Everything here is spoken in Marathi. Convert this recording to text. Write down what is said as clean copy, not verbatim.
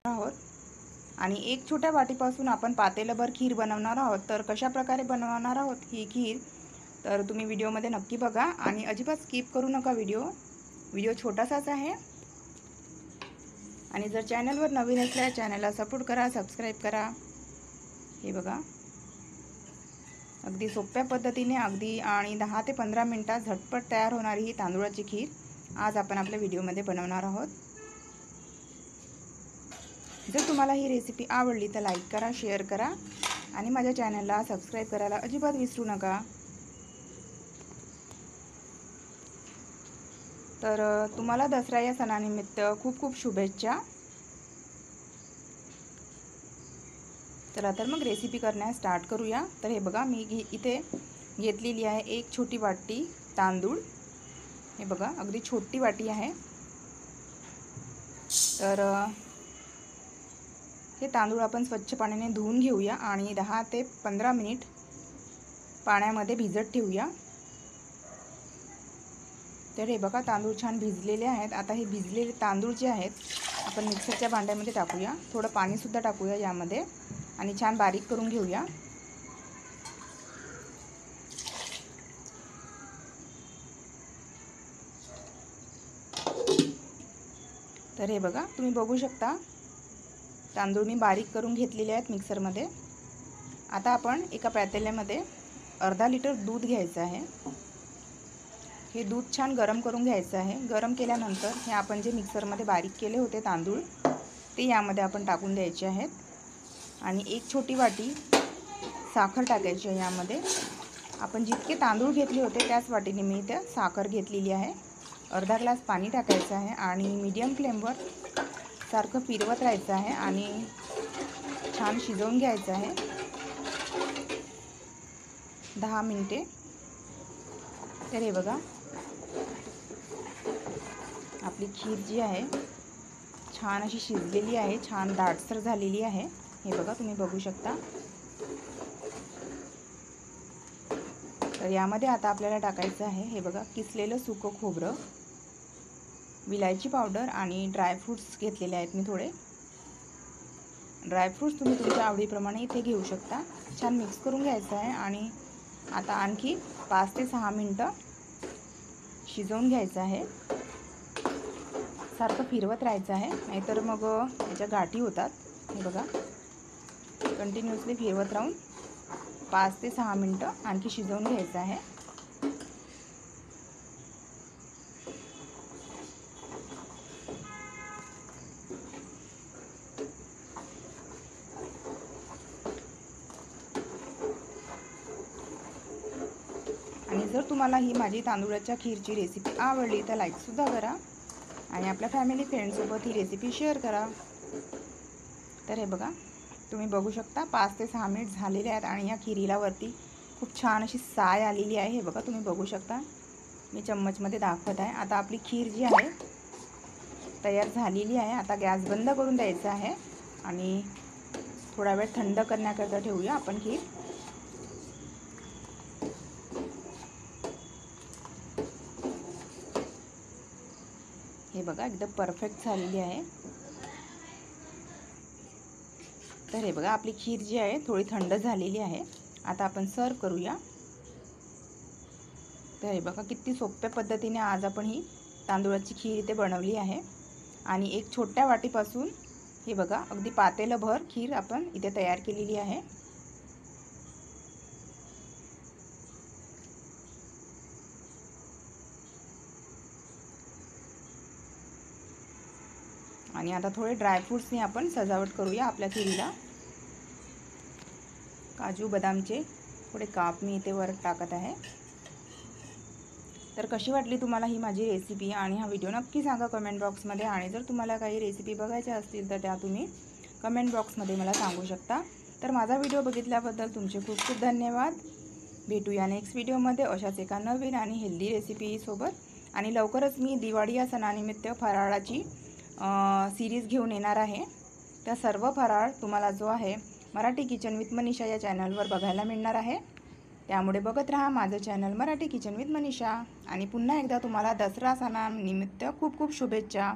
आहोत आणि एक छोट्या वाटीपासून आपण पातेलभर खीर बनवणार आहोत। तर कशा प्रकारे बनवणार आहोत ही खीर तर तुम्ही व्हिडिओमध्ये नक्की बघा आणि अजिबात स्किप करू नका। व्हिडिओ छोटासाच आहे आणि जर चॅनलवर नवीन असल्यास चॅनलला सपोर्ट करा, सबस्क्राइब करा। हे बघा, अगदी सोप्या पद्धतीने अगदी आणि 10 ते 15 मिनिटात झटपट तयार होणारी ही तांदूळाची खीर आज आपण आपल्या व्हिडिओमध्ये बनवणार आहोत। जर तुम्हाला ही रेसिपी आवडली तर लाईक करा, शेअर करा आणि माझ्या चॅनलला सबस्क्राइब करायला अजिबात विसरू नका। तर तुम्हाला दसरा या सणानिमित्त खूप खूप शुभेच्छा। चला तर मग रेसिपी करण्यास स्टार्ट करूया। तर हे बघा, मी इथे घेतलेली आहे एक छोटी वाटी तांदूळ। हे बघा, अगदी छोटी वाटी आहे। तर हे तांदूळ आपण स्वच्छ पाण्याने धुवून घेऊया आणि 10 ते 15 मिनिट पाण्यामध्ये भिजत ठेवूया। तर हे बघा, तांदूळ छान भिजलेले आहेत। आता हे भिजलेले तांदूळ जे आहेत आपण मिक्सरच्या भांड्यामध्ये टाकूया। थोडं पाणीसुद्धा टाकूया यामध्ये आणि छान बारीक करून घेऊया। तर हे बघा, तुम्ही बघू शकता तांदूळ मी बारीक करून घेतलेले आहेत मिक्सरमध्ये। आता आपण एका पातेल्यामध्ये अर्धा लिटर दूध घ्यायचं आहे। हे दूध छान गरम करून घ्यायचं आहे। गरम केल्यानंतर हे आपण जे मिक्सरमध्ये बारीक केले होते तांदूळ ते यामध्ये आपण टाकून द्यायचे आहेत आणि एक छोटी वाटी साखर टाकायची आहे यामध्ये। आपण जितके तांदूळ घेतले होते त्याच वाटीने मी इथे साखर घेतलेली आहे। अर्धा ग्लास पाणी टाकायचं आहे आणि मीडियम फ्लेमवर सारखं फिरवत राहायचं आहे आणि छान शिजवून घ्यायचं आहे 10 मिनिटे। तर हे बघा, आपली खीर जी आहे छान अशी शिजलेली आहे, छान दाटसर झालेली आहे। हे बघा, तुम्ही बघू शकता। तर यामध्ये आता आपल्याला टाकायचं आहे हे बघा, किसलेलं सुकं खोबरं, विलायची पावडर आणि ड्रायफ्रूट्स घेतलेले आहेत मी थोडे। ड्रायफ्रूट्स तुम्ही तुमच्या आवडीप्रमाणे इथे घेऊ शकता। छान मिक्स करून घ्यायचं आहे आणि आता आणखी 5 ते 6 मिनिटं शिजवून घ्यायचं आहे। सारखं फिरवत राहायचं आहे, नाहीतर मग याच्या गाठी होतात। हे बघा, कंटिन्युअसली फिरवत राहून 5 ते 6 मिनिटं आणखी शिजवून घ्यायचं आहे। आणि जर तुम्हाला ही माझी तांदूळाच्या खीरची रेसिपी आवडली तर लाईकसुद्धा करा आणि आपल्या फॅमिली फ्रेंड्ससोबत ही रेसिपी शेअर करा। तर हे बघा, तुम्ही बघू शकता 5 ते 6 मिनिट झालेले आहेत आणि या खिरीला वरती खूप छान अशी साय आलेली आहे। हे बघा, तुम्ही बघू शकता, मी चम्मचमध्ये दाखवत आहे। आता आपली खीर जी आहे तयार झालेली आहे। आता गॅस बंद करून द्यायचा आहे आणि थोडा वेळ थंड करण्याकरता ठेवूया आपण खीर। हे बघा, एकदम परफेक्ट झालेली आहे। तर हे बघा, आपली खीर जी आहे थोडी थंड झालेली आहे। आता आपण सर्व करूया। तर हे बघा, किती सोप्या पद्धतीने आज आपण ही तांदूळाची खीर इथे बनवली आहे आणि एक छोट्या वाटीपासून हे बघा अगदी पातेलभर खीर आपण इथे तयार केलेली आहे। आणि आता थोडे ड्रायफ्रूट्सने आपण सजावट करूया आपल्या खीरीला। काजू बदामचे थोडे काप मी इथे वर टाकत आहे। तर कशी वाटली तुम्हाला ही माझी रेसिपी आणि हा व्हिडिओ नक्की सांगा कमेंट बॉक्समध्ये। आणि जर तुम्हाला काही रेसिपी बघायच्या असतील तर त्या तुम्ही कमेंट बॉक्समध्ये मला सांगू शकता। तर माझा व्हिडिओ बघितल्याबद्दल तुमचे खूप खूप धन्यवाद। भेटूया नेक्स्ट व्हिडिओमध्ये अशाच एका नवीन आणि हेल्दी रेसिपीसोबत। आणि लवकरच मी दिवाळी या सणानिमित्त फराळाची सिरीज घेऊन येणार आहे। त्या सर्व फराळ तुम्हाला जो आहे मराठी किचन विथ मनीषा या चॅनलवर बघायला मिळणार आहे। त्यामुळे बघत राहा माझं channel Marathi kitchen with Manisha. आणि पुन्हा एकदा तुम्हाला दसरा सणानिमित्त खूप खूप शुभेच्छा।